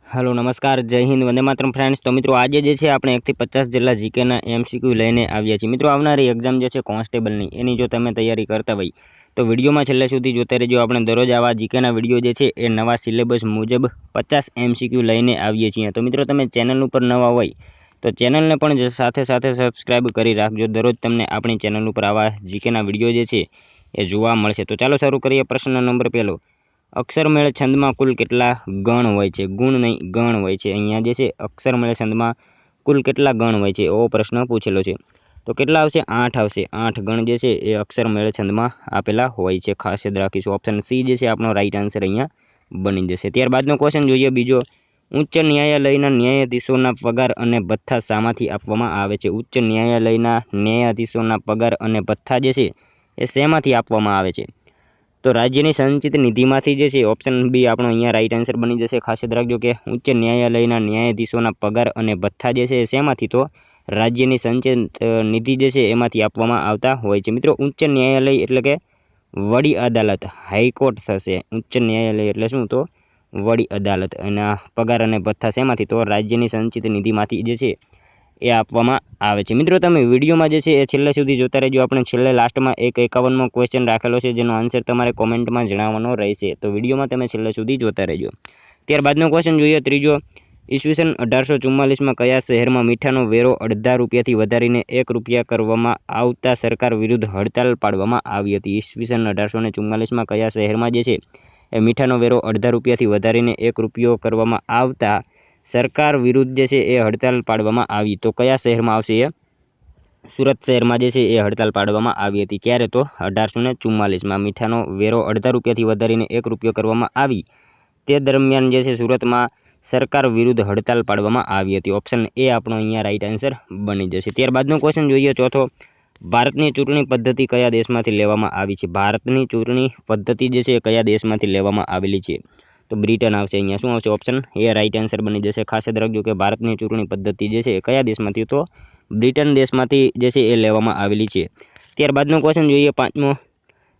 Hello नमस्कार जय Hind Vande Mataram friends. तो मित्रों आज जे આપણે 1 થી 50 જેટલા જીકેના એમસીક્યુ લઈને આવ્યા છીએ। મિત્રો આવનારી એક્ઝામ જે છે કોન્સ્ટેબલની એની જો તમે તૈયારી કરતા હોય તો વિડીયોમાં છેલ્લે સુધી જોતા રહેજો। આપણે દરરોજ આવા જીકેના વિડીયો જે છે એ નવા સિલેબસ મુજબ 50 એમસીક્યુ લઈને આવીએ છીએ। તો મિત્રો તમે ચેનલ ઉપર નવા હોય તો ચેનલને પણ સાથે સાથે સબસ્ક્રાઇબ કરી રાખજો। દરરોજ તમને આપણી ચેનલ ઉપર આવા જીકેના વિડીયો જે છે એ જોવા મળશે। તો ચાલો શરૂ કરીએ। પ્રશ્ન નંબર પહેલો, અક્ષરમેળ છંદમાં કુલ કેટલા ગણ હોય છે? ગુણ નહીં ગણ હોય છે। અહીંયા જે છે અક્ષરમેળ છંદમાં કુલ કેટલા ગણ હોય છે એવો પ્રશ્ન પૂછેલો છે। તો કેટલા આવશે? 8 આવશે। 8 ગણ જે છે એ અક્ષરમેળ છંદમાં આપેલા હોય છે, ખાસ યાદ રાખીશું। ઓપ્શન સી જે છે આપણો રાઈટ આન્સર અહીંયા બની જશે। ત્યારબાદનો ક્વેશ્ચન જોઈએ બીજો, ઉચ્ચ ન્યાયાલયના ન્યાયાધીશોના પગાર અને ભથ્થા શામાંથી આપવામાં આવે છે? ઉચ્ચ ન્યાયાલયના ન્યાયાધીશોના પગાર અને ભથ્થા જે છે એ શેમાંથી આપવામાં આવે છે? તો રાજ્યની સંચિત નિધિમાંથી જે છે ઓપ્શન બી આપણો અહીંયા રાઈટ આન્સર બની જશે। ખાસ યાદ રાખજો કે ઉચ્ચ ન્યાયાલયના ન્યાયાધીશોના પગાર અને ભથ્થા જે છે શેમાંથી? તો રાજ્યની સંચિત નિધિ જે છે એમાંથી આપવામાં આવતા હોય છે। મિત્રો ઉચ્ચ ન્યાયાલય એટલે કે વડી અદાલત, હાઈકોર્ટ થશે। ઉચ્ચ ન્યાયાલય એટલે શું? તો વડી અદાલત। એના પગાર અને ભથ્થા શેમાંથી? તો રાજ્યની સંચિત નિધિમાંથી જે છે એ આપવામાં આવે છે। મિત્રો તમે વિડીયોમાં જે છે એ છેલ્લે સુધી જોતા રહેજો। આપણે છેલ્લે લાસ્ટમાં એક 51મો ક્વેશ્ચન રાખેલો છે જેનો આન્સર તમારે કોમેન્ટમાં જણાવવાનો રહેશે। તો વિડીયોમાં તમે છેલ્લે સુધી જોતા રહેજો। ત્યારબાદનો ક્વેશ્ચન જોઈએ ત્રીજો, ઈસવીસન 1844માં કયા શહેરમાં મીઠાનો વેરો 18 રૂપિયાથી વધારીને 1 રૂપિયા કરવામાં આવતા સરકાર વિરુદ્ધ હડતાલ પાડવામાં આવી હતી? ઈસવીસન 1844માં કયા શહેરમાં જે છે એ મીઠાનો વેરો 18 રૂપિયાથી વધારીને 1 રૂપિયો કરવામાં આવતા સરકાર વિરુદ્ધ જે છે એ હડતાલ પાડવામાં આવી? તો કયા શહેરમાં આવશે? એ સુરત શહેરમાં જે છે એ હડતાલ પાડવામાં આવી હતી। ક્યારે? તો 1844માં મીઠાનો વેરો 18 રૂપિયાથી વધારીને 1 રૂપિયો કરવામાં આવી તે દરમિયાન જે છે સુરતમાં સરકાર વિરુદ્ધ હડતાલ પાડવામાં આવી હતી। ઓપ્શન એ આપણો અહીંયા રાઈટ આન્સર બની જશે। ત્યારબાદનો ક્વેશ્ચન જોઈએ ચોથો, ભારતની ચૂંટણી પદ્ધતિ કયા દેશમાંથી લેવામાં આવી છે? ભારતની ચૂંટણી પદ્ધતિ જે છે કયા દેશમાંથી લેવામાં આવેલી છે? તો બ્રિટન આવશે। અહીંયા શું આવશે? ઓપ્શન એ રાઈટ આન્સર બની જશે। ખાસ યાદ રાખજો કે ભારતની ચૂંટણી પદ્ધતિ જે છે કયા દેશમાંથી? તો બ્રિટન દેશમાંથી જે છે એ લેવામાં આવેલી છે। ત્યારબાદનો ક્વેશ્ચન જોઈએ પાંચમો,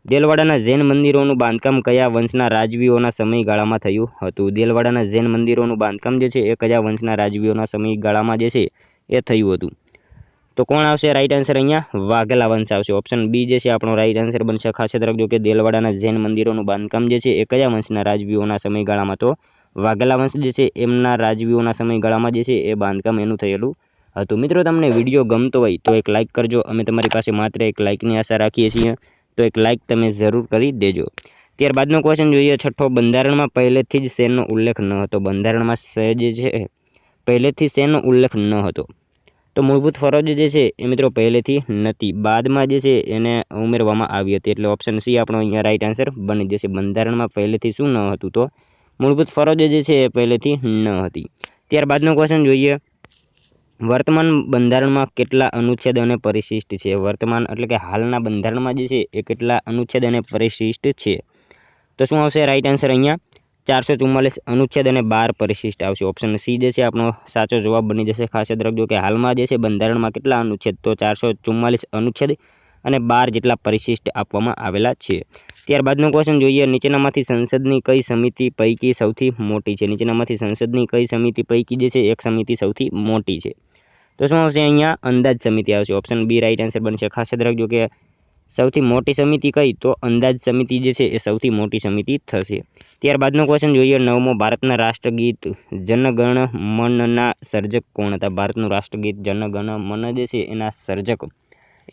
દેલવાડાના જૈન મંદિરોનું બાંધકામ કયા વંશના રાજવીઓના સમયગાળામાં થયું હતું? દેલવાડાના જૈન મંદિરોનું બાંધકામ જે છે એ કયા વંશના રાજવીઓના સમયગાળામાં જે છે એ થયું હતું? તો કોણ આવશે રાઈટ આન્સર? અહીંયા વાઘેલા વંશ આવશે। ઓપ્શન બી જે છે આપણો રાઈટ આન્સર બનશે। ખાસ યાદ રાખજો કે દેલવાડાના જૈન મંદિરોનું બાંધકામ જે છે એ કયા વંશના રાજવીઓના સમયગાળામાં? તો વાઘેલા વંશ જે છે એમના રાજવીઓના સમયગાળામાં જે છે એ બાંધકામ એનું થયેલું હતું। મિત્રો તમને વિડીયો ગમતો હોય તો એક લાઇક કરજો। અમે તમારી પાસે માત્ર એક લાઇકની આશા રાખીએ છીએ, તો એક લાઇક તમે જરૂર કરી દેજો। ત્યારબાદનો ક્વેશ્ચન જોઈએ છઠ્ઠો, બંધારણમાં પહેલેથી જ શેરનો ઉલ્લેખ ન હતો? બંધારણમાં જે છે પહેલેથી શેનો ઉલ્લેખ ન હતો? તો મૂળભૂત ફરજો જે છે એ મિત્રો પહેલેથી નથી, બાદમાં જે છે એને ઉમેરવામાં આવી હતી। એટલે ઓપ્શન સી આપણો અહીંયા રાઈટ આન્સર બની જશે। બંધારણમાં પહેલેથી શું ન હતું? તો મૂળભૂત ફરજો જે છે એ પહેલેથી ન હતી। ત્યારબાદનો ક્વેશ્ચન જોઈએ, વર્તમાન બંધારણમાં કેટલા અનુચ્છેદ અને પરિશિષ્ટ છે? વર્તમાન એટલે કે હાલના બંધારણમાં જે છે એ કેટલા અનુચ્છેદ અને પરિશિષ્ટ છે? તો શું આવશે રાઈટ આન્સર? અહીંયા 444 અનુચ્છેદ અને 12 પરિશિષ્ટ આવશે। ઓપ્શન સી જે છે આપણો સાચો જવાબ બની જશે। ખાસ યાદ રાખજો કે હાલમાં જે છે બંધારણમાં કેટલા અનુચ્છેદ? તો 444 અનુચ્છેદ અને 12 જેટલા પરિશિષ્ટ આપવામાં આવેલા છે। ત્યારબાદનો ક્વેશ્ચન જોઈએ, નીચેનામાંથી સંસદની કઈ સમિતિ પૈકી સૌથી મોટી છે? નીચેનામાંથી સંસદની કઈ સમિતિ પૈકી જે છે એક સમિતિ સૌથી મોટી છે? તો શું આવશે? અહીંયા અંદાજ સમિતિ આવશે। ઓપ્શન બી રાઈટ આન્સર બનશે। ખાસ યાદ રાખજો કે સૌથી મોટી સમિતિ કઈ? તો અંદાજ સમિતિ જે છે એ સૌથી મોટી સમિતિ થશે। ત્યારબાદનો ક્વેશ્ચન જોઈએ નવમો, ભારતના રાષ્ટ્રગીત જનગણ મનના સર્જક કોણ હતા? ભારતનું રાષ્ટ્રગીત જનગણ મન જે છે એના સર્જક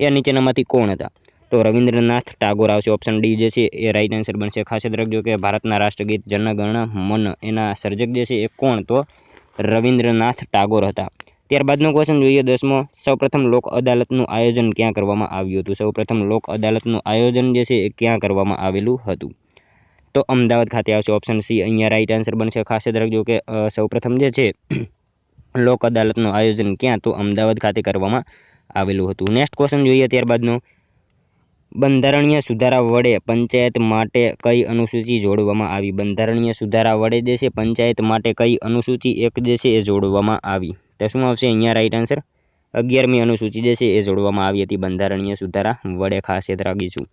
એ નીચેનામાંથી કોણ હતા? તો રવિન્દ્રનાથ ટાગોર આવશે। ઓપ્શન ડી જે છે એ રાઈટ આન્સર બનશે। ખાસ યાદ રાખજો કે ભારતના રાષ્ટ્રગીત જનગણ મન એના સર્જક જે છે એ કોણ? તો રવિન્દ્રનાથ ટાગોર હતા। ત્યારબાદનો ક્વેશ્ચન જોઈએ દસમો, સૌપ્રથમ લોક અદાલતનું આયોજન ક્યાં કરવામાં આવ્યું હતું? સૌપ્રથમ લોક અદાલતનું આયોજન જે છે એ ક્યાં કરવામાં આવેલું હતું? તો અમદાવાદ ખાતે આવશે। ઓપ્શન સી અહીંયા રાઈટ આન્સર બનશે। ખાસ યાદ રાખજો કે સૌપ્રથમ જે છે લોક અદાલતનું આયોજન ક્યાં? તો અમદાવાદ ખાતે કરવામાં આવેલું હતું। નેક્સ્ટ ક્વેશ્ચન જોઈએ ત્યારબાદનો, બંધારણીય સુધારા વડે પંચાયત માટે કઈ અનુસૂચિ જોડવામાં આવી? બંધારણીય સુધારા વડે જે છે પંચાયત માટે કઈ અનુસૂચિ એક જે છે એ જોડવામાં આવી? તો શું આવશે અહીંયા રાઈટ આન્સર? 11મી અનુસૂચિ જે છે એ જોડવામાં આવી હતી બંધારણીય સુધારા વડે। ખાસ યાદ રાખીશું।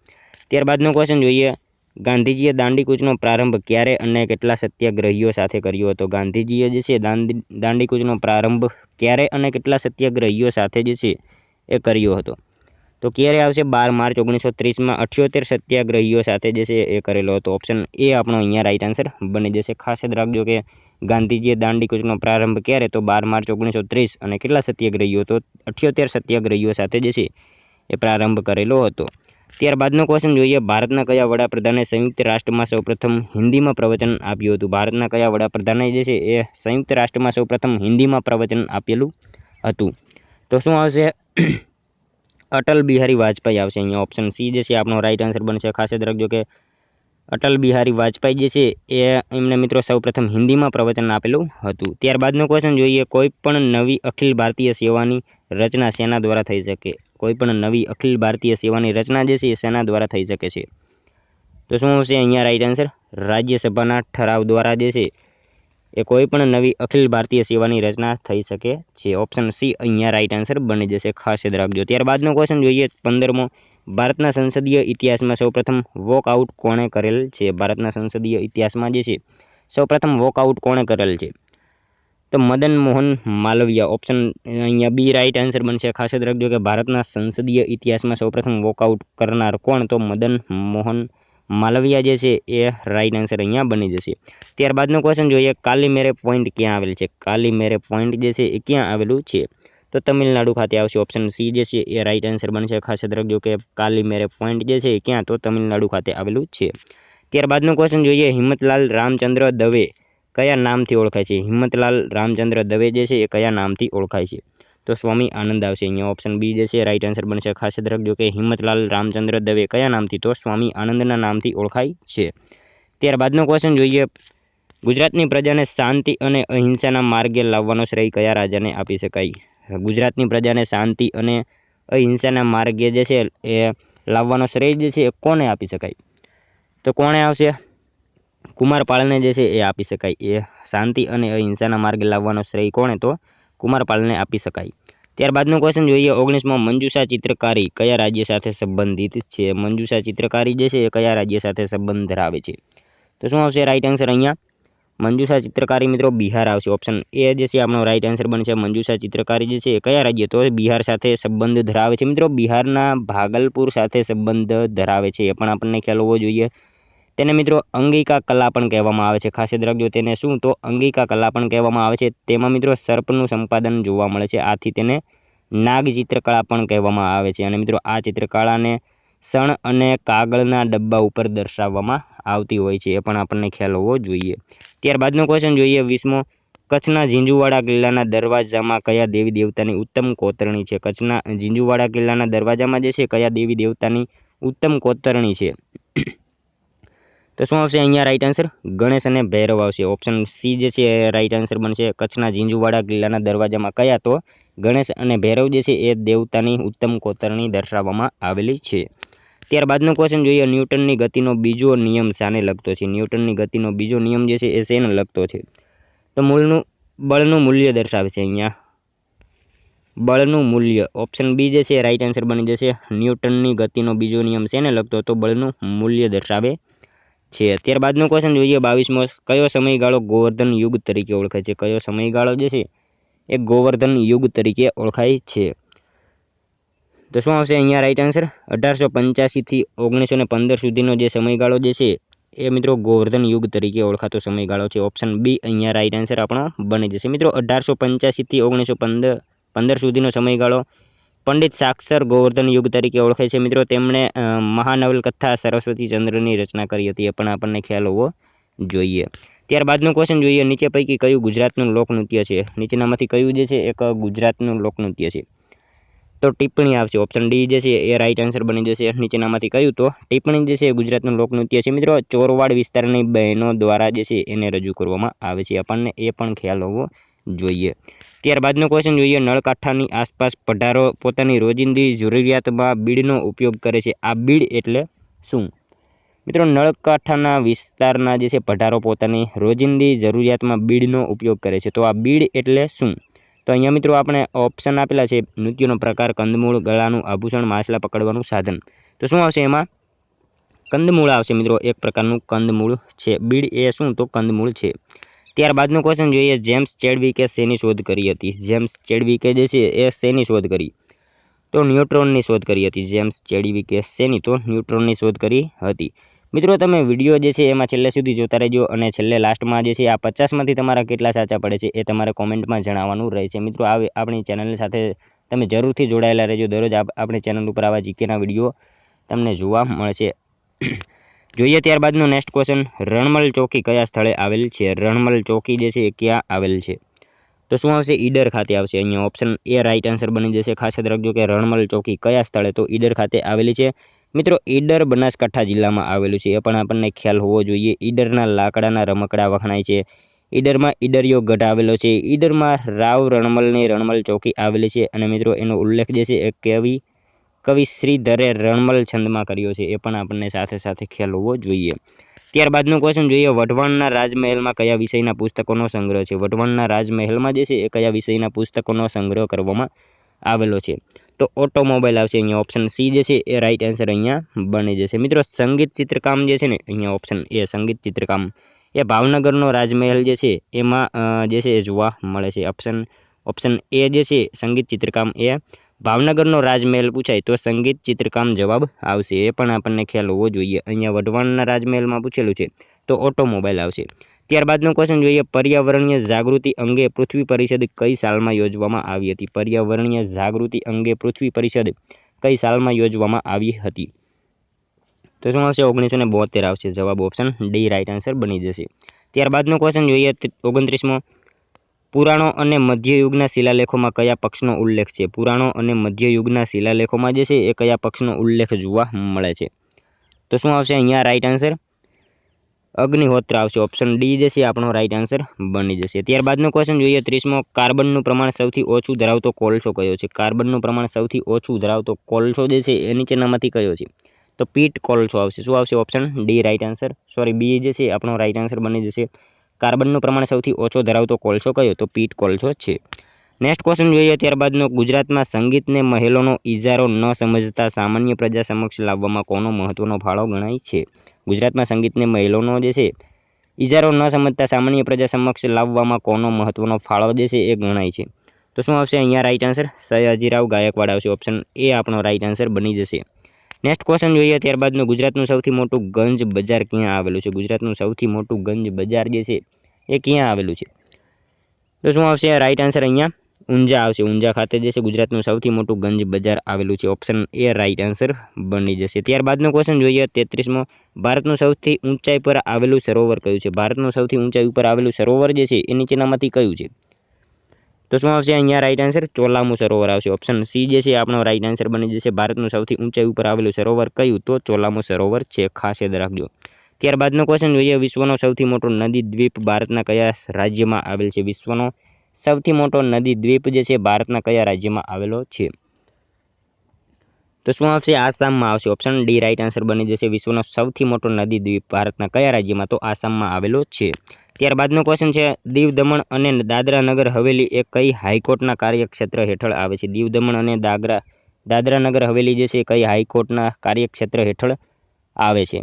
ત્યારબાદનો ક્વેશ્ચન જોઈએ, ગાંધીજીએ દાંડીકૂચનો પ્રારંભ ક્યારે અને કેટલા સત્યાગ્રહીઓ સાથે કર્યો હતો? ગાંધીજીએ જે છે દાંડીકૂચનો પ્રારંભ ક્યારે અને કેટલા સત્યાગ્રહીઓ સાથે જે છે એ કર્યો હતો? તો ક્યારે આવશે? 12 માર્ચ 1930માં 78 સત્યાગ્રહીઓ સાથે જે છે એ કરેલો હતો. ઓપ્શન એ આપણો અહીંયા રાઈટ આન્સર બની જશે. ખાસ યાદ રાખજો કે ગાંધીજીએ દાંડીકૂચનો પ્રારંભ ક્યારે? તો 12 માર્ચ 1930 અને કેટલા સત્યાગ્રહીઓ? તો 78 સત્યાગ્રહીઓ સાથે જે છે એ પ્રારંભ કરેલો હતો. ત્યારબાદનો ક્વેશ્ચન જોઈએ, ભારતના કયા વડાપ્રધાને સંયુક્ત રાષ્ટ્રમાં સૌપ્રથમ હિન્દીમાં પ્રવચન આપ્યું હતું? ભારતના કયા વડાપ્રધાને જે છે એ સંયુક્ત રાષ્ટ્રમાં સૌપ્રથમ હિન્દીમાં પ્રવચન આપેલું હતું? તો શું આવશે? અટલ બિહારી વાજપેયી આવશે અહીંયા. ઓપ્શન સી જે છે આપણો રાઈટ આન્સર બનશે. ખાસ યાદ રાખજો કે અટલ બિહારી વાજપેયી જે છે એ એમને મિત્રો સૌપ્રથમ હિન્દીમાં પ્રવચન આપેલું હતું. ત્યારબાદનો ક્વેશ્ચન જોઈએ, કોઈ પણ નવી અખિલ ભારતીય સેવાની રચના શેના દ્વારા થઈ શકે? કોઈ પણ નવી અખિલ ભારતીય સેવાની રચના જે છે એ શેના દ્વારા થઈ શકે છે? તો શું આવશે અહીંયા રાઈટ આન્સર? રાજ્યસભાના ઠરાવ દ્વારા જે છે એ કોઈ પણ નવી અખિલ ભારતીય સેવાની રચના થઈ શકે છે. ઓપ્શન સી અહીંયા રાઈટ આન્સર બની જશે. ખાસ યાદ રાખજો. ત્યારબાદનો ક્વેશ્ચન જોઈએ 15મો, ભારતના સંસદીય ઇતિહાસમાં સૌપ્રથમ વોકઆઉટ કોણે કરેલ છે? ભારતના સંસદીય ઇતિહાસમાં જે છે સૌપ્રથમ વોકઆઉટ કોણે કરેલ છે? તો મદન મોહન માલવિયા. ઓપ્શન અહીંયા બી રાઈટ આન્સર બનશે. ખાસ યાદ રાખજો કે ભારતના સંસદીય ઇતિહાસમાં સૌપ્રથમ વોકઆઉટ કરનાર કોણ? તો મદન મોહન માલવિયા જે છે એ રાઈટ આન્સર અહીંયા બની જશે. ત્યારબાદનો ક્વેશ્ચન જોઈએ, કાલીમેરે પોઈન્ટ ક્યાં આવેલ છે? કાલીમેરે પોઈન્ટ જે છે એ ક્યાં આવેલું છે? તો તમિલનાડુ ખાતે આવશે. ઓપ્શન સી જે છે એ રાઈટ આન્સર બનશે. ખાસ યાદ રાખજો કે કાલીમેરે પોઈન્ટ જે છે એ ક્યાં? તો તમિલનાડુ ખાતે આવેલું છે. ત્યારબાદનો ક્વેશ્ચન જોઈએ, હિંમતલાલ રામચંદ્ર દવે કયા નામથી ઓળખાય છે? હિંમતલાલ રામચંદ્ર દવે જે છે એ કયા નામથી ઓળખાય છે? તો સ્વામી આનંદ આવશે અહીંયા. ઓપ્શન બી જે છે રાઈટ આન્સર બનશે. ખાસ યાદ રાખજો કે હિંમતલાલ રામચંદ્ર દવે કયા નામથી? તો સ્વામી આનંદના નામથી ઓળખાય છે. ત્યારબાદનો ક્વેશ્ચન જોઈએ, ગુજરાતની પ્રજાને શાંતિ અને અહિંસાના માર્ગે લાવવાનો શ્રેય કયા રાજાને આપી શકાય? ગુજરાતની પ્રજાને શાંતિ અને અહિંસાના માર્ગે જે છે એ લાવવાનો શ્રેય જે છે એ કોને આપી શકાય? તો કોણે આવશે? કુમારપાળને જે છે એ આપી શકાય. એ શાંતિ અને અહિંસાના માર્ગે લાવવાનો શ્રેય કોણે? તો કુમારપાળને આપી શકાય. ત્યારબાદનો ક્વેશ્ચન જોઈએ, 19મો, મંજૂષા ચિત્રકારી કયા રાજ્ય સાથે સંબંધિત છે? મંજૂષા ચિત્રકારી જે છે એ કયા રાજ્ય સાથે સંબંધ ધરાવે છે? તો શું આવશે રાઈટ આન્સર અહીંયા? મંજૂષા ચિત્રકારી મિત્રો બિહાર આવશે. ઓપ્શન એ જે છે આપણો રાઈટ આન્સર બનશે. મંજૂષા ચિત્રકારી જે છે એ કયા રાજ્ય? તો બિહાર સાથે સંબંધ ધરાવે છે. મિત્રો બિહારના ભાગલપુર સાથે સંબંધ ધરાવે છે, એ પણ આપણને ખ્યાલ હોવો જોઈએ. તેને મિત્રો અંગિકા કલા પણ કહેવામાં આવે છે. ખાસ યાદ રાખજો તેને શું? તો અંગિકા કલા પણ કહેવામાં આવે છે. તેમાં મિત્રો સર્પનું સંપાદન જોવા મળે છે, આથી તેને નાગ ચિત્રકળા પણ કહેવામાં આવે છે. અને મિત્રો આ ચિત્રકળાને સણ અને કાગળના ડબ્બા ઉપર દર્શાવવામાં આવતી હોય છે, એ પણ આપણને ખ્યાલ હોવો જોઈએ. ત્યારબાદનો ક્વેશ્ચન જોઈએ 20મો, કચ્છના ઝીંઝુવાડા કિલ્લાના દરવાજામાં કયા દેવી દેવતાની ઉત્તમ કોતરણી છે? કચ્છના ઝીંઝુવાડા કિલ્લાના દરવાજામાં જે છે કયા દેવી દેવતાની ઉત્તમ કોતરણી છે? તો શું આવશે અહીંયા રાઈટ આન્સર? ગણેશ અને ભૈરવ આવશે. ઓપ્શન સી જે છે રાઈટ આન્સર બનશે. કચ્છના ઝીંઝુવાડા કિલ્લાના દરવાજામાં કયા? તો ગણેશ અને ભૈરવ જે છે એ દેવતાની ઉત્તમ કોતરણી દર્શાવવામાં આવેલી છે. ત્યારબાદનો ક્વેશ્ચન જોઈએ, ન્યૂટનની ગતિનો બીજો નિયમ શાને લગતો છે? ન્યૂટનની ગતિનો બીજો નિયમ જે છે એ શેને લગતો છે? તો બળનું મૂલ્ય દર્શાવે છે અહીંયા. બળનું મૂલ્ય. ઓપ્શન બી જે છે રાઈટ આન્સર બની જશે. ન્યૂટનની ગતિનો બીજો નિયમ શેને લગતો? તો બળનું મૂલ્ય દર્શાવે છે. ત્યારબાદનો ક્વેશ્ચન જોઈએ 22મો, કયો સમયગાળો ગોવર્ધન યુગ તરીકે ઓળખાય છે? કયો સમયગાળો જે છે એ ગોવર્ધન યુગ તરીકે ઓળખાય છે? તો શું આવશે અહીંયા રાઈટ આન્સર? 1885 થી 1915 સુધીનો જે સમયગાળો જે છે એ મિત્રો ગોવર્ધન યુગ તરીકે ઓળખાતો સમયગાળો છે. ઓપ્શન બી અહીંયા રાઈટ આન્સર આપણો બની જશે. મિત્રો 1885 થી 1915 સુધીનો સમયગાળો પંડિત સાક્ષર ગોવર્ધન યુગ તરીકે ઓળખાય છે. મિત્રો તેમણે મહાનવલકથા સરસ્વતી ચંદ્રની રચના કરી હતી, એ પણ આપણને ખ્યાલ હોવો જોઈએ. ત્યારબાદનો ક્વેશ્ચન જોઈએ, નીચે પૈકી કયું ગુજરાતનું લોકનૃત્ય છે? નીચેનામાંથી કયું જે છે એક ગુજરાતનું લોકનૃત્ય છે? તો ટિપ્પણી આવશે. ઓપ્શન ડી જે છે એ રાઈટ આન્સર બની જશે. નીચેનામાંથી કયું? તો ટિપ્પણી જે છે એ ગુજરાતનું લોકનૃત્ય છે. મિત્રો ચોરવાડ વિસ્તારની બહેનો દ્વારા જે છે એને રજૂ કરવામાં આવે છે, આપણને એ પણ ખ્યાલ હોવો જોઈએ. ત્યારબાદનો ક્વેશ્ચન જોઈએ, નળકાંઠાની આસપાસ પઢારો પોતાની રોજિંદી જરૂરિયાતમાં બીડનો ઉપયોગ કરે છે. આ બીડ એટલે શું? મિત્રો નળકાંઠાના વિસ્તારના જે છે પઢારો પોતાની રોજિંદી જરૂરિયાતમાં બીડનો ઉપયોગ કરે છે, તો આ બીડ એટલે શું? તો અહીંયા મિત્રો આપણે ઓપ્શન આપેલા છે, નૃત્યનો પ્રકાર, કંદમૂળ, ગળાનું આભૂષણ, માછલા પકડવાનું સાધન. તો શું આવશે એમાં? કંદમૂળ આવશે મિત્રો, એક પ્રકારનું કંદમૂળ છે. બીડ એ શું તો કંદમૂળ છે. ત્યારબાદનો ક્વેશ્ચન જોઈએ, જેમ્સ ચેડવિકે શેની શોધ કરી હતી? જેમ્સ ચેડવિકે જે છે એ શેની શોધ કરી? તો ન્યુટ્રોનની શોધ કરી હતી. જેમ્સ ચેડવિકે શેની? તો ન્યુટ્રોનની શોધ કરી હતી. મિત્રો તમે વિડીયો જે છે એમાં છેલ્લે સુધી જોતા રહેજો અને છેલ્લે લાસ્ટમાં જે છે આ 50માંથી તમારા કેટલા સાચા પડે છે એ તમારે કોમેન્ટમાં જણાવવાનું રહેશે. મિત્રો આપણી ચેનલ સાથે તમે જરૂરથી જોડાયેલા રહેજો. દરરોજ આપણી ચેનલ ઉપર આવા જીકેના વિડીયો તમને જોવા મળશે. જોઈએ ત્યારબાદનો નેક્સ્ટ ક્વેશ્ચન, રણમલ ચોકી કયા સ્થળે આવેલ છે? રણમલ ચોકી જે છે એ ક્યાં આવેલ છે? તો શું આવશે? ઈડર ખાતે આવશે. અહીંયા ઓપ્શન એ રાઈટ આન્સર બની જશે. ખાસ યાદ રાખજો કે રણમલ ચોકી કયા સ્થળે? તો ઈડર ખાતે આવેલી છે. મિત્રો ઈડર બનાસકાંઠા જિલ્લામાં આવેલું છે, એ પણ આપણને ખ્યાલ હોવો જોઈએ. ઈડરના લાકડાના રમકડા વખણાય છે. ઈડરમાં ઈડરિયો ગઢ આવેલો છે. ઈડરમાં રાવ રણમલની રણમલ ચોકી આવેલી છે. અને મિત્રો એનો ઉલ્લેખ જે છે એ કવિ શ્રીધરે રણમલ છંદમાં કર્યો છે, એ પણ આપણને સાથે સાથે ખ્યાલ હોવો જોઈએ. ત્યારબાદનો ક્વેશ્ચન જોઈએ, વઢવાણના રાજમહેલમાં કયા વિષયના પુસ્તકોનો સંગ્રહ છે? વઢવાણના રાજમહેલમાં જે છે એ કયા વિષયના પુસ્તકોનો સંગ્રહ કરવામાં આવેલો છે? તો ઓટોમોબાઈલ આવશે. અહીંયા ઓપ્શન સી જે છે એ રાઈટ આન્સર અહીંયા બની જશે. મિત્રો સંગીત ચિત્રકામ જે છે ને, અહીંયા ઓપ્શન એ સંગીત ચિત્રકામ એ ભાવનગરનો રાજમહેલ જે છે એમાં જે છે એ જોવા મળે છે. ઓપ્શન એ જે છે સંગીત ચિત્રકામ એ ભાવનગરનો રાજમહેલ પૂછાય તો સંગીત ચિત્રકામ જવાબ આવશે, એ પણ આપણને ખ્યાલ હોવો જોઈએ. અહીંયા વઢવાણના રાજમહેલમાં પૂછેલું છે તો ઓટોમોબાઈલ આવશે. ત્યારબાદનો ક્વેશ્ચન જોઈએ, પર્યાવરણીય જાગૃતિ અંગે પૃથ્વી પરિષદ કઈ સાલમાં યોજવામાં આવી હતી? પર્યાવરણીય જાગૃતિ અંગે પૃથ્વી પરિષદ કઈ સાલમાં યોજવામાં આવી હતી? તો શું આવશે? 1972 આવશે. જવાબ ઓપ્શન ડી રાઈટ આન્સર બની જશે. ત્યારબાદનો ક્વેશ્ચન જોઈએ 29મો, પુરાણો અને મધ્યયુગના શિલાલેખોમાં કયા પક્ષનો ઉલ્લેખ છે? પુરાણો અને મધ્યયુગના શિલાલેખોમાં જે છે એ કયા પક્ષનો ઉલ્લેખ જોવા મળે છે? તો શું આવશે અહીંયા રાઈટ આન્સર? અગ્નિહોત્ર આવશે. ઓપ્શન ડી જે છે આપણો રાઈટ આન્સર બની જશે. ત્યારબાદનો ક્વેશ્ચન જોઈએ 30મો, કાર્બનનું પ્રમાણ સૌથી ઓછું ધરાવતો કોલસો કયો છે? કાર્બનનું પ્રમાણ સૌથી ઓછું ધરાવતો કોલસો જે છે એ નીચેનામાંથી કયો છે? તો પીટ કોલસો આવશે. શું આવશે? Option D right answer, sorry B જે છે આપણો રાઈટ આન્સર બની જશે. કાર્બનનું પ્રમાણ સૌથી ઓછો ધરાવતો કોલસો કયો? તો પીટ કોલસો છે. નેક્સ્ટ ક્વેશ્ચન જોઈએ ત્યારબાદનો, ગુજરાતમાં સંગીતને મહેલોનો ઇજારો ન સમજતા સામાન્ય પ્રજા સમક્ષ લાવવામાં કોનો મહત્વનો ફાળો ગણાય છે? ગુજરાતમાં સંગીતને મહેલોનો જે છે ઇજારો ન સમજતા સામાન્ય પ્રજા સમક્ષ લાવવામાં કોનો મહત્વનો ફાળો જે છે એ ગણાય છે? તો શું આવશે અહીંયા રાઈટ આન્સર? સયાજીરાવ ગાયકવાડ આવશે. ઓપ્શન એ આપણો રાઈટ આન્સર બની જશે. નેક્સ્ટ ક્વેશ્ચન જોઈએ ત્યારબાદનું, ગુજરાતનું સૌથી મોટું ગંજ બજાર ક્યાં આવેલું છે? ગુજરાતનું સૌથી મોટું ગંજ બજાર જે છે એ ક્યાં આવેલું છે? તો શું આવશે રાઈટ આન્સર? અહીંયા ઊંઝા આવશે. ઊંઝા ખાતે જે છે ગુજરાતનું સૌથી મોટું ગંજ બજાર આવેલું છે. ઓપ્શન એ રાઈટ આન્સર બની જશે. ત્યારબાદનો ક્વેશ્ચન જોઈએ 33મો, ભારતનું સૌથી ઊંચાઈ પર આવેલું સરોવર કયું છે? ભારતનું સૌથી ઊંચાઈ ઉપર આવેલું સરોવર જે છે એ નીચેનામાંથી કયું છે? તો શું આવશે અહીંયા રાઈટ આન્સર? ચોલામુ સરોવર આવશે. ઓપ્શન સી જે છે આપણો રાઈટ આન્સર બની જશે. ભારતનું સૌથી ઊંચાઈ ઉપર આવેલું સરોવર કયું? તો ચોલામુ સરોવર છે. ખાસ યાદ રાખજો. ત્યારબાદનો ક્વેશ્ચન જોઈએ, વિશ્વનો સૌથી મોટો નદી દ્વીપ ભારતના કયા રાજ્યમાં આવેલ છે? વિશ્વનો સૌથી મોટો નદી દ્વીપ જે છે ભારતના કયા રાજ્યમાં આવેલો છે? તો શું આવશે? આસામમાં આવશે. ઓપ્શન ડી રાઈટ આન્સર બની જશે. વિશ્વનો સૌથી મોટો નદી દ્વીપ ભારતના કયા રાજ્યમાં? તો આસામમાં આવેલો છે. ત્યારબાદનો ક્વેશ્ચન છે, દીવ દમણ અને દાદરા નગર હવેલી એ કઈ હાઈકોર્ટના કાર્યક્ષેત્ર હેઠળ આવે છે? દીવ દમણ અને દાદરા નગર હવેલી જે છે કઈ હાઈકોર્ટના કાર્યક્ષેત્ર હેઠળ આવે છે?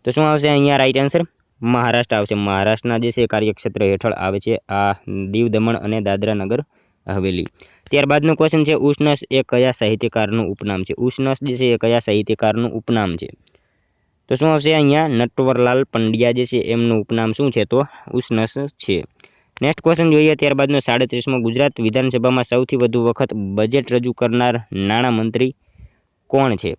તો શું આવશે અહીંયા રાઈટ આન્સર? મહારાષ્ટ્ર આવશે. મહારાષ્ટ્રના જે છે કાર્યક્ષેત્ર હેઠળ આવે છે આ દીવ દમણ અને દાદરા નગર હવેલી. ત્યારબાદનો ક્વેશ્ચન છે, ઉષ્ણસ એ કયા સાહિત્યકારનું ઉપનામ છે? ઉષ્ણસ જે છે એ કયા સાહિત્યકારનું ઉપનામ છે? તો શું આવશે અહીંયા? નટવરલાલ પંડ્યા જે છે એમનું ઉપનામ શું છે? તો ઉષ્ણસ છે. નેક્સ્ટ ક્વેશ્ચન જોઈએ ત્યારબાદનો 37મો, ગુજરાત વિધાનસભામાં સૌથી વધુ વખત બજેટ રજૂ કરનાર નાણામંત્રી કોણ છે?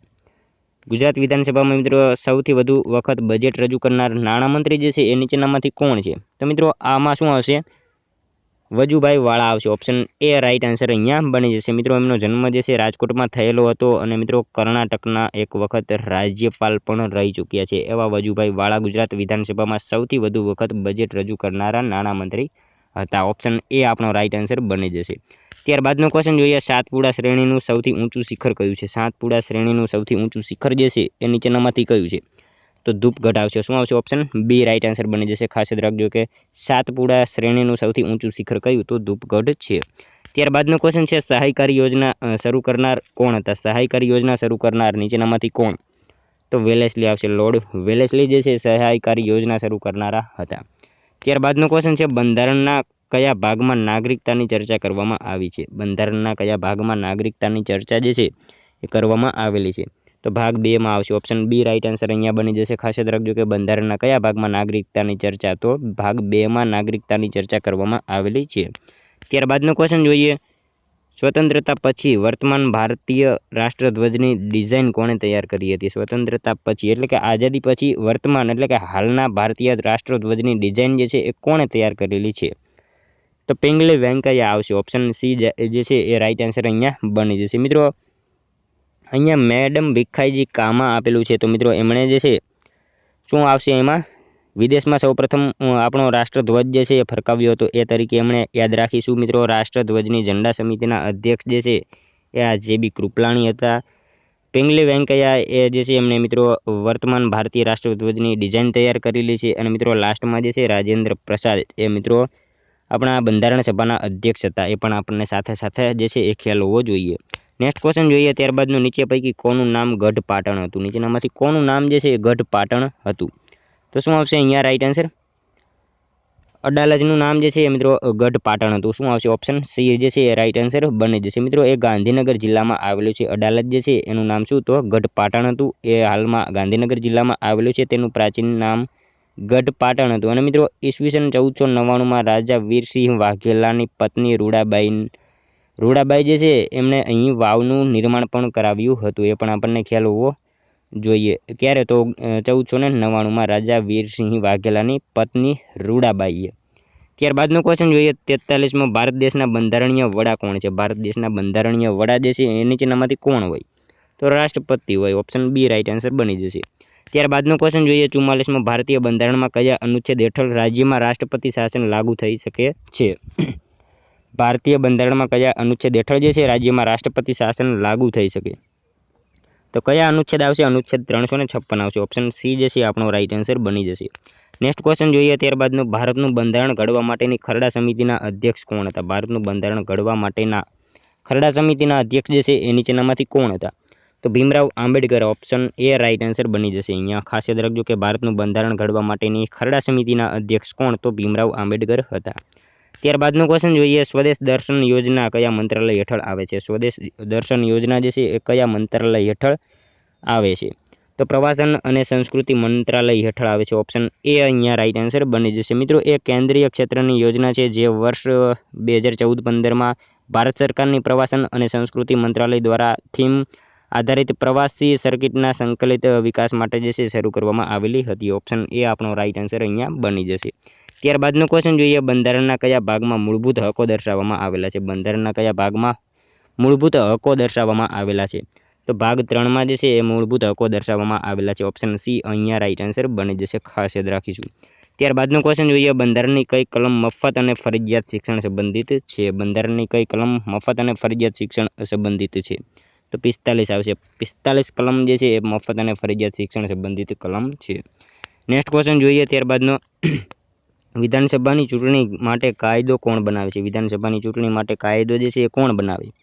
ગુજરાત વિધાનસભામાં મિત્રો સૌથી વધુ વખત બજેટ રજૂ કરનાર નાણામંત્રી જે છે એ નીચેનામાંથી કોણ છે? તો મિત્રો આમાં શું આવશે? વજુભાઈ વાળા આવશે. ઓપ્શન એ રાઈટ આન્સર અહીંયા બની જશે. મિત્રો એમનો જન્મ જે છે રાજકોટમાં થયેલો હતો અને મિત્રો કર્ણાટકના એક વખત રાજ્યપાલ પણ રહી ચૂક્યા છે એવા વજુભાઈ વાળા ગુજરાત વિધાનસભામાં સૌથી વધુ વખત બજેટ રજૂ કરનારા નાણામંત્રી હતા. ઓપ્શન એ આપણો રાઈટ આન્સર બની જશે. ત્યારબાદનો ક્વેશ્ચન જોઈએ, સાતપુડા શ્રેણીનું સૌથી ઊંચું શિખર કયું છે? સાતપુડા શ્રેણીનું સૌથી ઊંચું શિખર જે છે એ નીચેનામાંથી કયું છે? તો ધૂપગઢ આવશે. શું આવશે? ઓપ્શન બી રાઈટ આન્સર બની જશે. ખાસ યાદ રાખજો કે સાતપુડા શ્રેણીનું સૌથી ઊંચું શિખર કયું? તો ધૂપગઢ છે. ત્યારબાદનો ક્વેશ્ચન છે, સહાયકારી યોજના શરૂ કરનાર કોણ હતા? સહાયકારી યોજના શરૂ કરનાર નીચેનામાંથી કોણ? તો વેલેસ્લી આવશે, લોર્ડ વેલેસ્લી જે છે સહાયકારી યોજના શરૂ કરનારા હતા। ત્યારબાદનો ક્વેશ્ચન છે બંધારણના કયા ભાગમાં નાગરિકતાની ચર્ચા કરવામાં આવી છે? બંધારણના કયા ભાગમાં નાગરિકતાની ચર્ચા જે છે એ કરવામાં આવેલી છે? તો ભાગ 2 માં આવશે, ઓપ્શન બી રાઈટ આન્સર અહીંયા બની જશે। ખાસ યાદ રાખજો કે બંધારણના કયા ભાગમાં નાગરિકતાની ચર્ચા, તો ભાગ 2 માં નાગરિકતાની ચર્ચા કરવામાં આવેલી છે। ત્યારબાદનો ક્વેશ્ચન જોઈએ, સ્વતંત્રતા પછી વર્તમાન ભારતીય રાષ્ટ્રધ્વજની ડિઝાઇન કોણે તૈયાર કરી હતી? સ્વતંત્રતા પછી એટલે કે આઝાદી પછી વર્તમાન એટલે કે હાલના ભારતીય રાષ્ટ્રધ્વજની ડિઝાઇન જે છે એ કોણે તૈયાર કરેલી છે? તો પિંગલી વેંકૈયા આવશે, ઓપ્શન સી જે છે એ રાઈટ આન્સર અહીંયા બની જશે। મિત્રો અહીંયા મેડમ ભીખાઈજી કામા આપેલું છે, તો મિત્રો એમણે જે છે શું આવશે એમાં? વિદેશમાં સૌપ્રથમ આપણો રાષ્ટ્રધ્વજ જે છે એ ફરકાવ્યો હતો એ તરીકે એમણે યાદ રાખીશું। મિત્રો રાષ્ટ્રધ્વજની ઝંડા સમિતિના અધ્યક્ષ જે છે એ આ જે.બી. કૃપલાણી હતા। પિંગલી વેંકૈયા એ જે છે એમણે મિત્રો વર્તમાન ભારતીય રાષ્ટ્રધ્વજની ડિઝાઇન તૈયાર કરેલી છે। અને મિત્રો લાસ્ટમાં જે છે રાજેન્દ્ર પ્રસાદ એ મિત્રો આપણા બંધારણ સભાના અધ્યક્ષ હતા, એ પણ આપણને સાથે સાથે જે છે એ ખ્યાલ હોવો જોઈએ। નેક્સ્ટ ક્વેશ્ચન જોઈએ, ત્યારબાદનું નીચે પૈકી કોનું નામ ગઢ પાટણ હતું? નીચેનામાંથી કોનું નામ જે છે એ ગઢ પાટણ હતું? તો શું આવશે અહીંયા રાઈટ આન્સર? અડાલજનું નામ જે છે મિત્રો ગઢ પાટણ હતું। શું આવશે? ઓપ્શન સી જે છે એ રાઈટ આન્સર બની જશે। મિત્રો એ ગાંધીનગર જિલ્લામાં આવેલું છે, અડાલજ જે છે એનું નામ શું? તો ગઢ પાટણ હતું। એ હાલમાં ગાંધીનગર જિલ્લામાં આવેલું છે, તેનું પ્રાચીન નામ ગઢ પાટણ હતું। અને મિત્રો ઈસવીસન 1499માં રાજા વીરસિંહ વાઘેલાની પત્ની રૂડાબાઈ જે છે એમણે અહીં વાવનું નિર્માણ પણ કરાવ્યું હતું, એ પણ આપણને ખ્યાલ હોવો જોઈએ। ક્યારે? તો 1499માં રાજા વીરસિંહ વાઘેલાની પત્ની રૂડાબાઈએ। ત્યારબાદનો ક્વેશ્ચન જોઈએ, 43મો ભારત દેશના બંધારણીય વડા કોણ છે? ભારત દેશના બંધારણીય વડા જે છે એ નીચેનામાંથી કોણ હોય? તો રાષ્ટ્રપતિ હોય, ઓપ્શન બી રાઈટ આન્સર બની જશે। ત્યારબાદનો ક્વેશ્ચન જોઈએ, 44મો ભારતીય બંધારણમાં કયા અનુચ્છેદ હેઠળ રાજ્યમાં રાષ્ટ્રપતિ શાસન લાગુ થઈ શકે છે? ભારતીય બંધારણમાં કયા અનુચ્છેદ હેઠળ જે છે રાજ્યમાં રાષ્ટ્રપતિ શાસન લાગુ થઈ શકે? તો કયા અનુચ્છેદ આવશે? અનુચ્છેદ 356 આવશે, ઓપ્શન સી જે છે આપણો રાઈટ આન્સર બની જશે। નેક્સ્ટ ક્વેશ્ચન જોઈએ, ત્યારબાદનું ભારતનું બંધારણ ઘડવા માટેની ખરડા સમિતિના અધ્યક્ષ કોણ હતા? ભારતનું બંધારણ ઘડવા માટેના ખરડા સમિતિના અધ્યક્ષ જે છે એ નીચેનામાંથી કોણ હતા? તો Bhimrao Ambedkar, option A right answer બની જશે। અહીંયા ખાસ યાદ રાખજો કે ભારતનું બંધારણ ઘડવા માટેની ખરડા સમિતિના અધ્યક્ષ કોણ? તો ભીમરાવ આંબેડકર હતા। ત્યારબાદનું ક્વેશ્ચન જોઈએ, સ્વદેશ દર્શન યોજના કયા મંત્રાલય હેઠળ આવે છે? સ્વદેશ દર્શન યોજના જે છે એ કયા મંત્રાલય હેઠળ આવે છે? તો પ્રવાસન અને સંસ્કૃતિ મંત્રાલય હેઠળ આવે છે, ઓપ્શન એ અહીંયા રાઈટ આન્સર બની જશે। મિત્રો એ કેન્દ્રીય ક્ષેત્રની યોજના છે, જે વર્ષ 2014-15માં ભારત સરકારની પ્રવાસન અને સંસ્કૃતિ મંત્રાલય દ્વારા થીમ આધારિત પ્રવાસી સર્કિટના સંકલિત વિકાસ માટે જે છે શરૂ કરવામાં આવેલી હતી, ઓપ્શન એ આપણો રાઈટ આન્સર અહીંયા બની જશે। ત્યારબાદનો ક્વેશ્ચન જોઈએ, બંધારણના કયા ભાગમાં મૂળભૂત હકો દર્શાવવામાં આવેલા છે? બંધારણના કયા ભાગમાં મૂળભૂત હકો દર્શાવવામાં આવેલા છે? તો ભાગ 3માં જે છે એ મૂળભૂત હકો દર્શાવવામાં આવેલા છે, ઓપ્શન સી અહીંયા રાઈટ આન્સર બની જશે, ખાસ યાદ રાખીશું। ત્યારબાદનો ક્વેશ્ચન જોઈએ, બંધારણની કઈ કલમ મફત અને ફરજિયાત શિક્ષણ સંબંધિત છે? બંધારણની કઈ કલમ મફત અને ફરજિયાત શિક્ષણ સંબંધિત છે? તો 45 આવશે, 45 કલમ જે છે એ મફત અને ફરજિયાત શિક્ષણ સંબંધિત કલમ છે। નેક્સ્ટ ક્વેશ્ચન જોઈએ, ત્યારબાદનો વિધાનસભાની ચૂંટણી માટે કાયદો કોણ બનાવે છે? વિધાનસભાની ચૂંટણી માટે કાયદો જે છે એ કોણ બનાવે?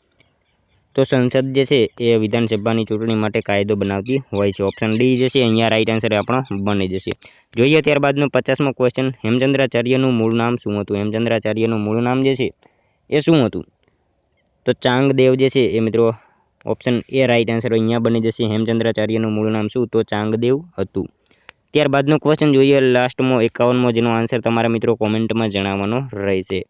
તો સંસદ જે છે એ વિધાનસભાની ચૂંટણી માટે કાયદો બનાવતી હોય છે, ઓપ્શન ડી જે છે અહીંયા રાઈટ આન્સર આપણો બની જશે। જોઈએ ત્યારબાદનો 50મો ક્વેશ્ચન, હેમચંદ્રાચાર્યનું મૂળ નામ શું હતું? હેમચંદ્રાચાર્યનું મૂળ નામ જે છે એ શું હતું? તો ચાંગદેવ જે છે એ મિત્રો ઓપ્શન એ રાઈટ આન્સર અહીંયા બની જશે। હેમચંદ્રાચાર્યનું મૂળ નામ શું? તો ચાંગદેવ હતું। ત્યારબાદનો ક્વેશ્ચન જોઈએ, લાસ્ટમો 51મો, જેનો આન્સર તમારા મિત્રો કોમેન્ટમાં જણાવવાનો રહેશે।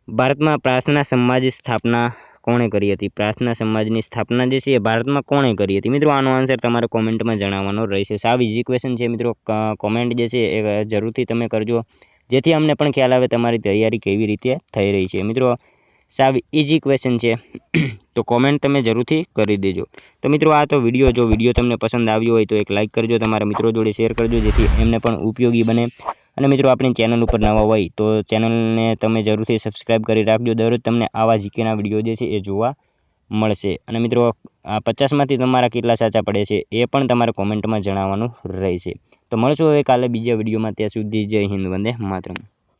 ભારતમાં પ્રાર્થના સમાજની સ્થાપના કોણે કરી હતી? પ્રાર્થના સમાજની સ્થાપના જે છે એ ભારતમાં કોણે કરી હતી? મિત્રો આનો આન્સર તમારે કોમેન્ટમાં જણાવવાનો રહેશે। સાવ ઇઝી ક્વેશ્ચન છે મિત્રો, કોમેન્ટ જે છે એ જરૂરથી તમે કરજો, જેથી અમને પણ ખ્યાલ આવે તમારી તૈયારી કેવી રીતે થઈ રહી છે। મિત્રો સાવ ઇઝી ક્વેશ્ચન છે, તો કોમેન્ટ તમે જરૂરથી કરી દેજો। તો મિત્રો આ તો વિડીયો, જો વિડીયો તમને પસંદ આવ્યો હોય તો એક લાઇક કરજો, તમારા મિત્રો જોડે શેર કરજો, જેથી એમને પણ ઉપયોગી બને। અને મિત્રો આપણી ચેનલ ઉપર નવા હોય તો ચેનલને તમે જરૂરથી સબસ્ક્રાઈબ કરી રાખજો, દરરોજ તમને આવા જીકેના વિડીયો જે છે એ જોવા મળશે। અને મિત્રો આ 50માંથી તમારા કેટલા સાચા પડે છે એ પણ તમારે કોમેન્ટમાં જણાવવાનું રહેશે। તો મળશું હવે કાલે બીજા વિડીયોમાં, ત્યાં સુધી જય હિન્દ, વંદે માતરમ।